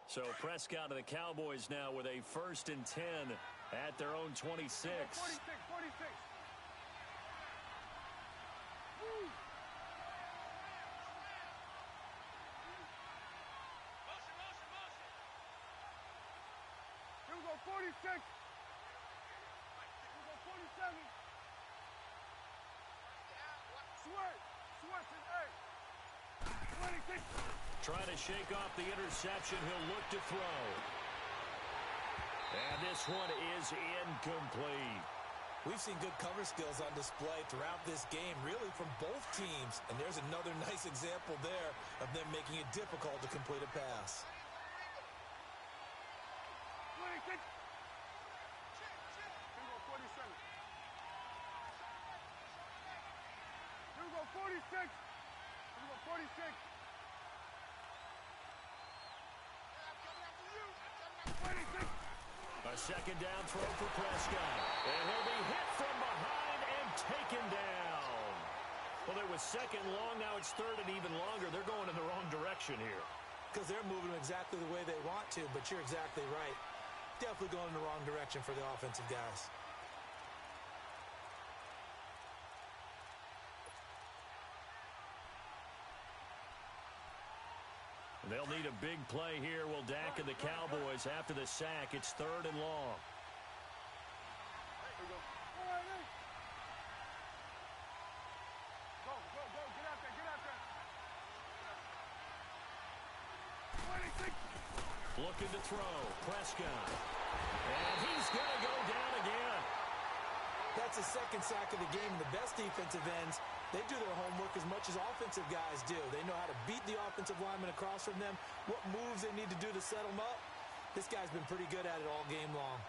So Prescott and the Cowboys now with a 1st and 10 at their own 26. 46. Woo. Here we go, 46. Here we go, 47. Sweat is 8. 26. Trying to shake off the interception. He'll look to throw. And this one is incomplete. We've seen good cover skills on display throughout this game, really from both teams. And there's another nice example there of them making it difficult to complete a pass. 26. Here we go, 47. Here we go, 46. Here we go, 46. A second down throw for Prescott. And he'll be hit from behind and taken down. Well, it was second long. Now it's third and even longer. They're going in the wrong direction here. Because they're moving exactly the way they want to, but you're exactly right. Definitely going in the wrong direction for the offensive guys. They'll need a big play here. Will Dak and the Cowboys after the sack. It's 3rd and long. Go. Get out there. 26. Looking to throw. Prescott. And he's going to go down again. That's the second sack of the game. The best defensive ends, they do their homework as much as offensive guys do. They know how to beat the offensive lineman across from them, what moves they need to do to set them up. This guy's been pretty good at it all game long.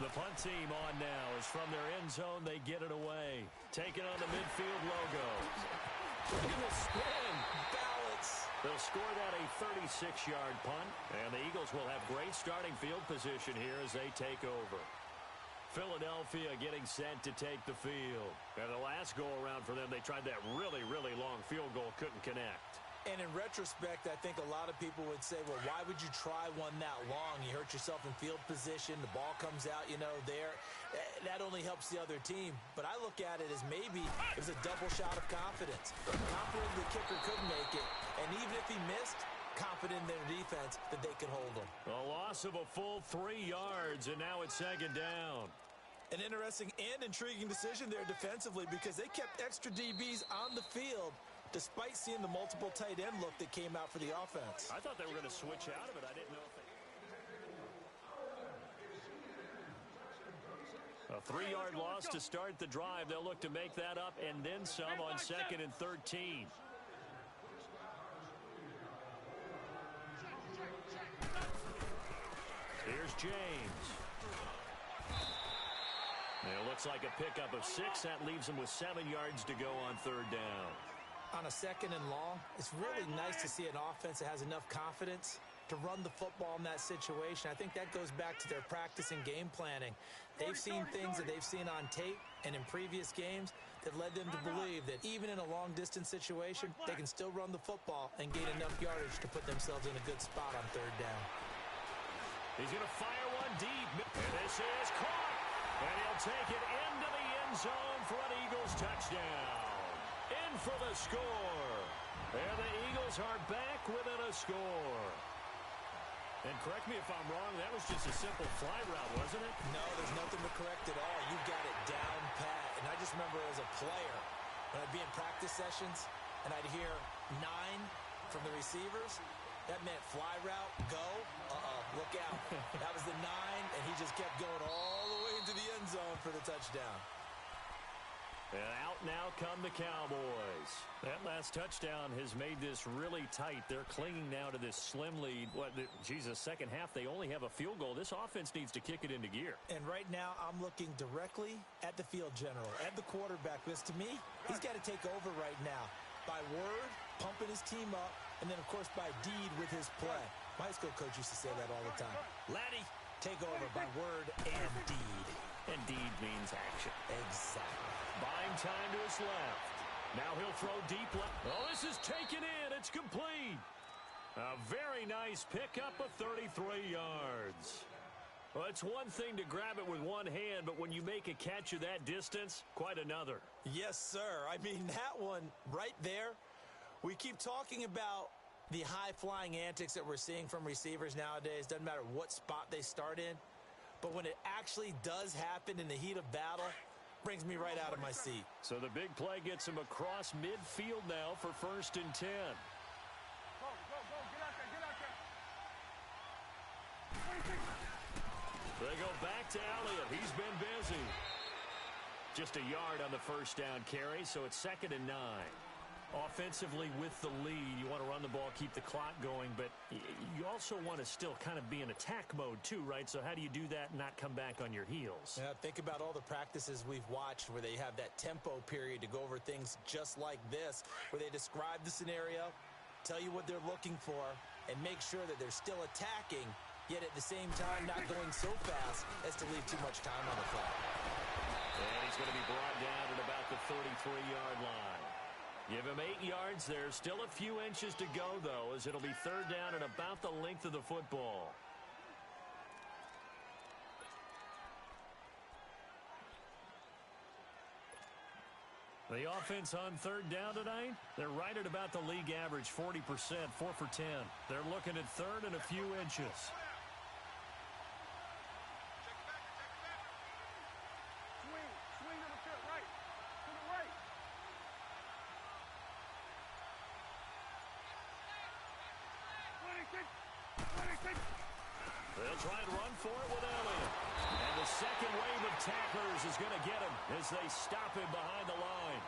The punt team on now is from their end zone. They get it away. Taking on the midfield logo. In the spin. Balance. They'll score that a 36-yard punt. And the Eagles will have great starting field position here as they take over. Philadelphia getting set to take the field. And the last go-around for them, they tried that really, really long field goal. Couldn't connect. And in retrospect, I think a lot of people would say, well, why would you try one that long? You hurt yourself in field position. The ball comes out, there. That only helps the other team. But I look at it as maybe it was a double shot of confidence. Confident the kicker could make it. And even if he missed, confident in their defense that they could hold him. A loss of a full 3 yards, and now it's second down. An interesting and intriguing decision there defensively because they kept extra DBs on the field despite seeing the multiple tight end look that came out for the offense. I thought they were going to switch out of it. I didn't know if they... A 3-yard loss to start the drive. They'll look to make that up and then some on 2nd and 13. Here's James. It looks like a pickup of 6. That leaves him with 7 yards to go on 3rd down. On a 2nd and long, it's really nice to see an offense that has enough confidence to run the football in that situation. I think that goes back to their practice and game planning. They've seen things that they've seen on tape and in previous games that led them to believe that even in a long-distance situation, they can still run the football and gain enough yardage to put themselves in a good spot on 3rd down. He's going to fire one deep. And this is caught. And he'll take it into the end zone for an Eagles touchdown. In for the score. And the Eagles are back within a score. And correct me if I'm wrong, that was just a simple fly route, wasn't it? No, there's nothing to correct at all. You got it down pat. And I just remember as a player, when I'd be in practice sessions, and I'd hear 9 from the receivers, that meant fly route, go, look out. That was the 9, and he just kept going all the way into the end zone for the touchdown. And out now come the Cowboys. That last touchdown has made this really tight. They're clinging now to this slim lead. Second half, they only have a field goal. This offense needs to kick it into gear. And right now, I'm looking directly at the field general, at the quarterback, because to me, he's got to take over right now. By word, pumping his team up, and then, of course, by deed with his play. My high school coach used to say that all the time. Laddie, take over by word and deed. And deed means action. Exactly. Buying time to his left. Now he'll throw deep left. Oh, this is taken in. It's complete. A very nice pickup of 33 yards. Well, it's one thing to grab it with one hand, but when you make a catch of that distance, quite another. Yes, sir. I mean, that one right there, we keep talking about the high-flying antics that we're seeing from receivers nowadays. Doesn't matter what spot they start in. But when it actually does happen in the heat of battle, brings me right out of my seat. So the big play gets him across midfield now for 1st and 10. Go, go, get out there. They go back to Elliott. He's been busy. Just a yard on the first down carry, so it's 2nd and 9. Offensively with the lead, you want to run the ball, keep the clock going, but you also want to still kind of be in attack mode too, right? So how do you do that and not come back on your heels? Yeah, think about all the practices we've watched where they have that tempo period to go over things just like this, where they describe the scenario, tell you what they're looking for, and make sure that they're still attacking, yet at the same time not going so fast as to leave too much time on the clock. And he's going to be brought down at about the 33-yard line. Give him 8 yards there. Still a few inches to go, though, as it'll be 3rd down at about the length of the football. The offense on 3rd down tonight, they're right at about the league average, 40%, 4 for 10. They're looking at 3rd and a few inches. Swing to the right. To the right. They'll try and run for it with Elliott. And the second wave of tacklers is going to get him as they stop him behind the line.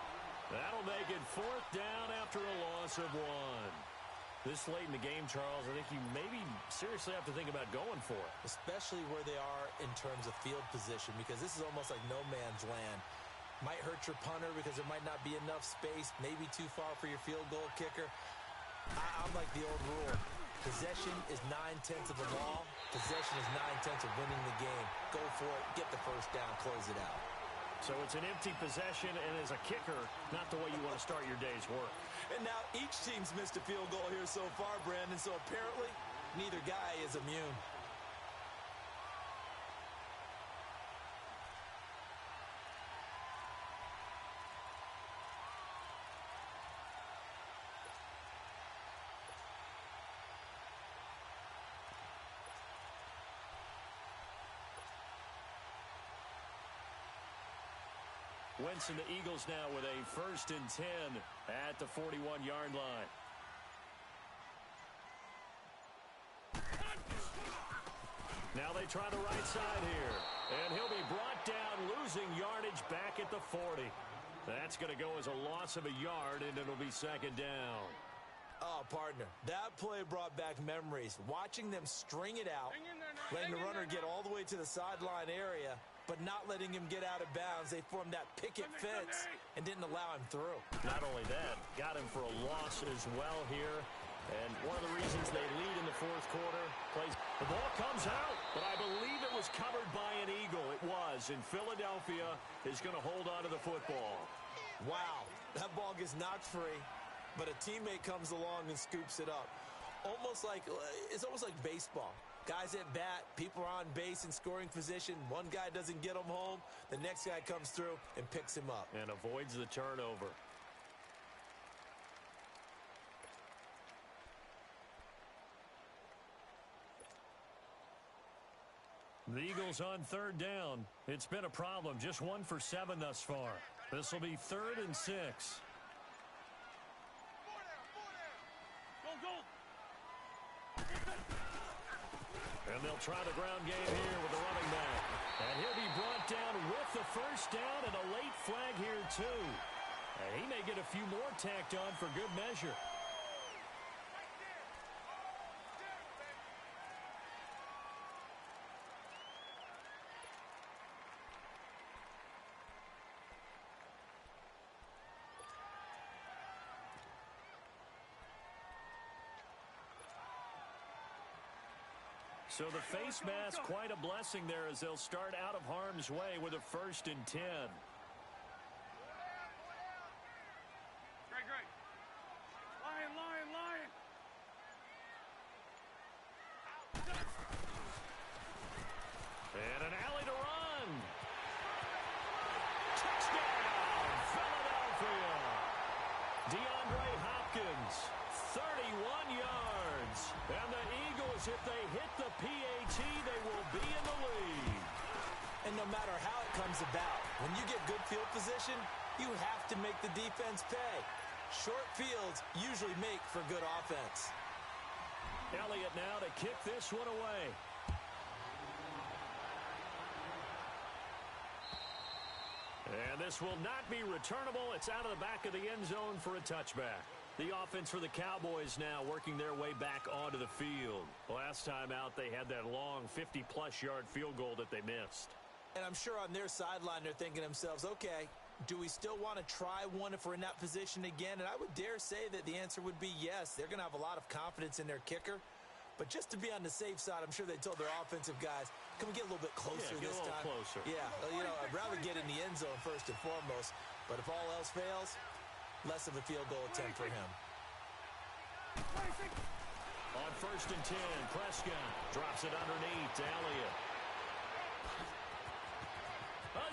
That'll make it 4th down after a loss of 1. This late in the game, Charles, I think you maybe seriously have to think about going for it. Especially where they are in terms of field position, because this is almost like no man's land. Might hurt your punter because there might not be enough space, maybe too far for your field goal kicker. I'm like the old rule. Possession is 9/10 of the ball. Possession is 9/10 of winning the game. Go for it. Get the first down. Close it out. So it's an empty possession, and as a kicker, not the way you want to start your day's work. And now each team's missed a field goal here so far, Brandon, so apparently neither guy is immune. Wentz and the Eagles now with a 1st and 10 at the 41-yard line. Now they try the right side here. And he'll be brought down, losing yardage back at the 40. That's going to go as a loss of a yard, and it'll be 2nd down. Oh, partner, that play brought back memories. Watching them string it out, letting the runner get all the way to the sideline area, but not letting him get out of bounds. They formed that picket fence and didn't allow him through. Not only that, got him for a loss as well here. And one of the reasons they lead in the 4th quarter, the ball comes out, but I believe it was covered by an Eagle. It was, and Philadelphia is going to hold on to the football. Wow, that ball gets knocked free, but a teammate comes along and scoops it up. It's almost like baseball. Guys at bat, people are on base in scoring position. One guy doesn't get them home. The next guy comes through and picks him up. And avoids the turnover. The Eagles on third down. It's been a problem. Just 1 for 7 thus far. This will be 3rd and 6. And they'll try the ground game here with the running back. And he'll be brought down with the first down and a late flag here, too. And he may get a few more tacked on for good measure. So the face mask, quite a blessing there as they'll start out of harm's way with a 1st and 10. Great. Lion. And an alley to run. Touchdown, Philadelphia. DeAndre Hopkins, 31 yards. And the Eagles, if they hit the PAT, they will be in the lead. And no matter how it comes about, when you get good field position, you have to make the defense pay. Short fields usually make for good offense. Elliott now to kick this one away. And this will not be returnable. It's out of the back of the end zone for a touchback. The offense for the Cowboys now working their way back onto the field. Last time out, they had that long 50-plus yard field goal that they missed. And I'm sure on their sideline they're thinking to themselves, okay, do we still want to try one if we're in that position again? And I would dare say that the answer would be yes. They're going to have a lot of confidence in their kicker. But just to be on the safe side, I'm sure they told their offensive guys, can we get a little bit closer this time? Closer. Yeah, I'd rather get in the end zone first and foremost. But if all else fails, less of a field goal attempt for him. On 1st and 10, Prescott drops it underneath to Elliott.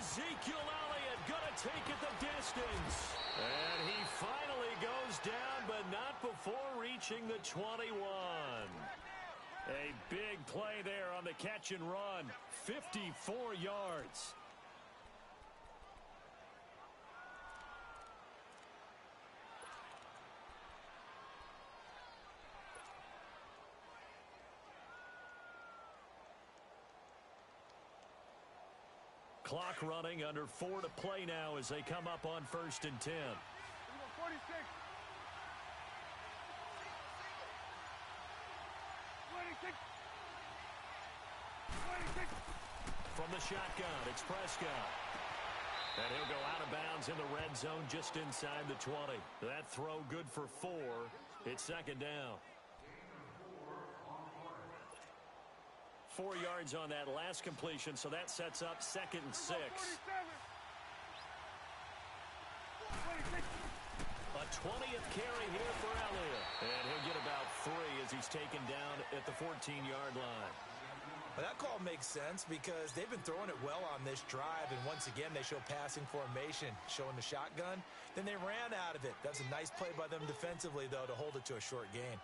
Ezekiel Elliott going to take it the distance. And he finally goes down, but not before reaching the 21. A big play there on the catch and run. 54 yards. Clock running, under 4 to play now as they come up on 1st and 10. 46. 26. From the shotgun, it's Prescott. And he'll go out of bounds in the red zone just inside the 20. That throw good for 4. It's 2nd down. 4 yards on that last completion, so that sets up 2nd and 6. A 20th carry here for Elliott. And he'll get about 3 as he's taken down at the 14-yard line. Well, that call makes sense because they've been throwing it well on this drive, and once again they show passing formation, showing the shotgun. Then they ran out of it. That's a nice play by them defensively, though, to hold it to a short gain.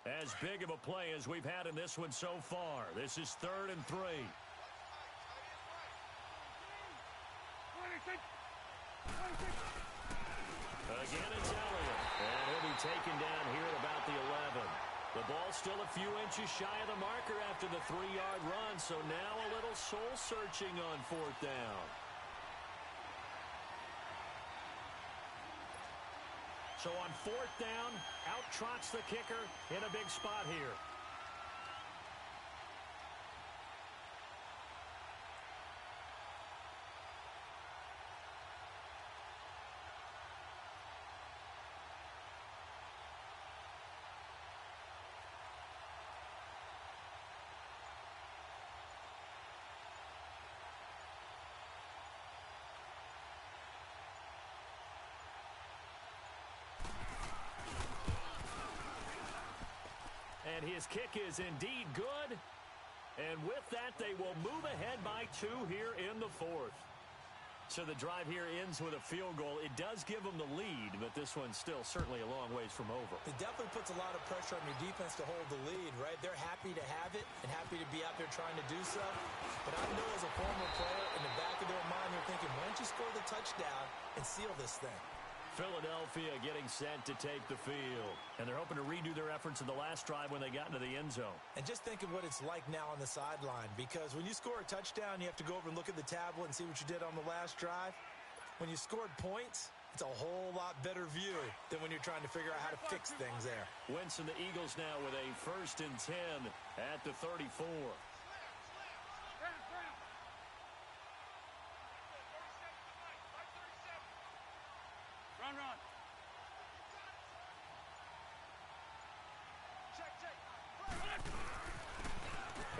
As big of a play as we've had in this one so far. This is 3rd and 3. Again, it's Elliott. And he'll be taken down here at about the 11. The ball still a few inches shy of the marker after the 3-yard run, so now a little soul-searching on 4th down. So on 4th down, out trots the kicker in a big spot here. his kick is indeed good. And with that, they will move ahead by 2 here in the 4th. So the drive here ends with a field goal. It does give them the lead, but this one's still certainly a long ways from over. It definitely puts a lot of pressure on your defense to hold the lead, right? They're happy to have it and happy to be out there trying to do so. But I know as a former player, in the back of their mind, they're thinking, why don't you score the touchdown and seal this thing? Philadelphia getting set to take the field. And they're hoping to redo their efforts in the last drive when they got into the end zone. And just think of what it's like now on the sideline, because when you score a touchdown, you have to go over and look at the tablet and see what you did on the last drive. When you scored points, it's a whole lot better view than when you're trying to figure out how to fix things there. Wentz and the Eagles now with a 1st and 10 at the 34. Run.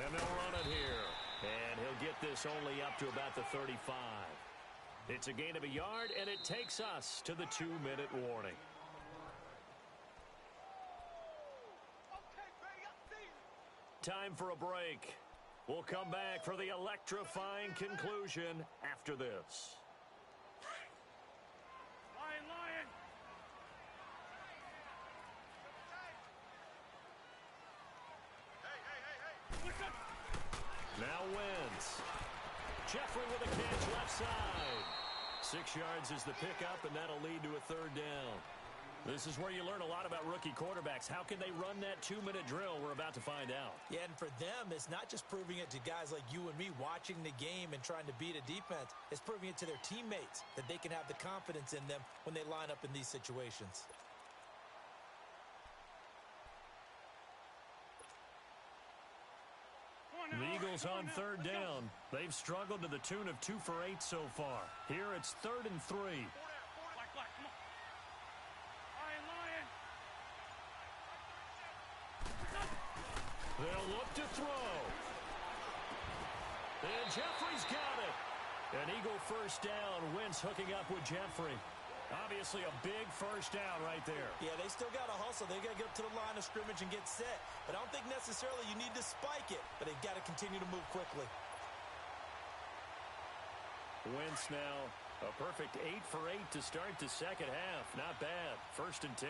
And they'll run it here. And he'll get this only up to about the 35. It's a gain of a yard, and it takes us to the 2-minute warning. Time for a break. We'll come back for the electrifying conclusion after this. Lion. Now Wentz. Jeffrey with a catch left side. 6 yards is the pickup, and that'll lead to a 3rd down. This is where you learn a lot about rookie quarterbacks. How can they run that 2-minute drill? We're about to find out. Yeah, and for them, it's not just proving it to guys like you and me watching the game and trying to beat a defense. It's proving it to their teammates that they can have the confidence in them when they line up in these situations. The Eagles on 3rd down. They've struggled to the tune of 2 for 8 so far. Here it's 3rd and 3. Black, come on. Lion. They'll look to throw. And Jeffrey's got it. An Eagle 1st down. Wentz hooking up with Jeffrey. Obviously a big 1st down right there. Yeah, they still got to hustle. They got to get up to the line of scrimmage and get set. But I don't think necessarily you need to spike it, but they've got to continue to move quickly. Wentz now a perfect 8 for 8 to start the second half. Not bad. 1st and 10.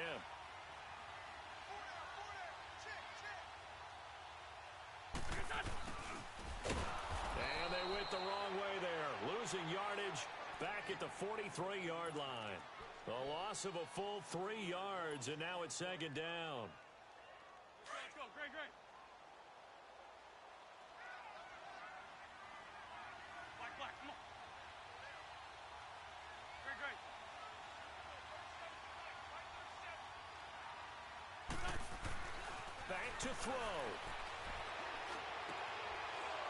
And they went the wrong way there. Losing yardage back at the 43-yard line. A loss of a full 3 yards, and now it's 2nd down. Let's go, Greg. Black, come on. Greg. Back to throw.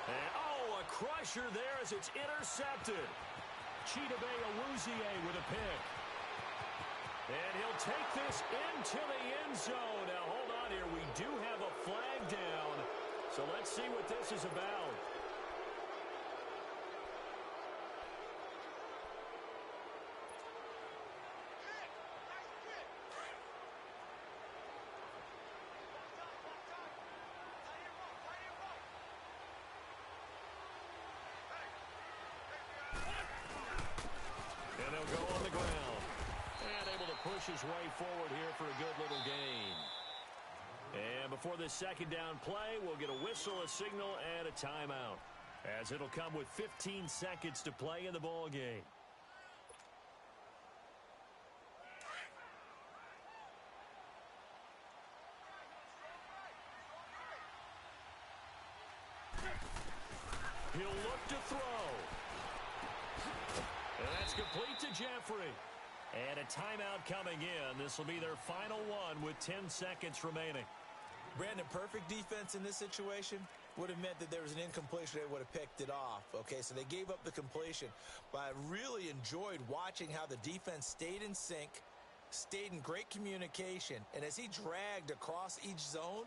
And, a crusher there as it's intercepted. Chidobe Awuzie with a pick. And he'll take this into the end zone. Now, hold on here. We do have a flag down. So let's see what this is about. And they'll go on the ground. And able to push his way forward here for a good little gain. And before this 2nd down play, we'll get a whistle, a signal, and a timeout, as it'll come with 15 seconds to play in the ball game. He'll look to throw. And that's complete to Jeffrey. And a timeout coming in. This will be their final one with 10 seconds remaining. Brandon, perfect defense in this situation would have meant that there was an incompletion. They would have picked it off. Okay, so they gave up the completion. But I really enjoyed watching how the defense stayed in sync, stayed in great communication. And as he dragged across each zone,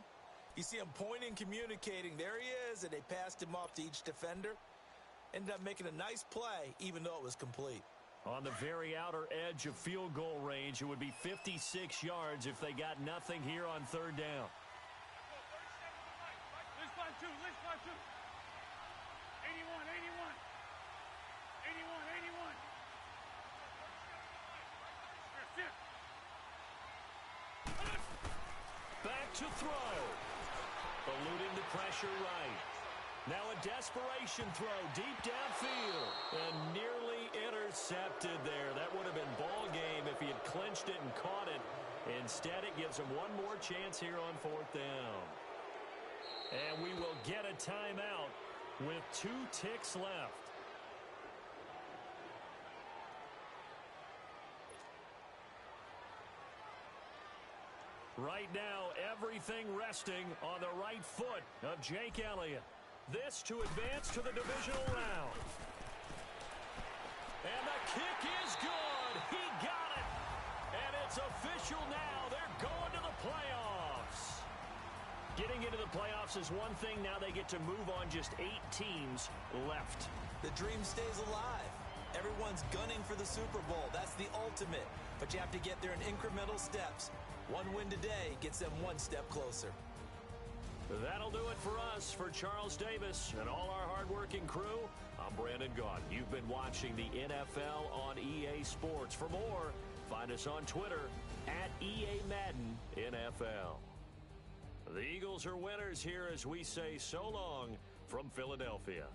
you see him pointing, communicating. There he is, and they passed him off to each defender. Ended up making a nice play, even though it was complete. On the very outer edge of field goal range, it would be 56 yards if they got nothing here on 3rd down. to throw. Eluding the pressure right. Now a desperation throw deep downfield. And nearly intercepted there. That would have been ball game if he had clinched it and caught it. Instead, it gives him one more chance here on 4th down. And we will get a timeout with 2 ticks left. Right now, everything resting on the right foot of Jake Elliott. This to advance to the divisional round. And the kick is good. He got it. And it's official now. They're going to the playoffs. Getting into the playoffs is one thing. Now they get to move on. Just 8 teams left. The dream stays alive. Everyone's gunning for the Super Bowl. That's the ultimate. But you have to get there in incremental steps. One win today gets them one step closer. That'll do it for us. For Charles Davis and all our hardworking crew, I'm Brandon Gaudin. You've been watching the NFL on EA Sports. For more, find us on Twitter at EA Madden NFL. The Eagles are winners here as we say so long from Philadelphia.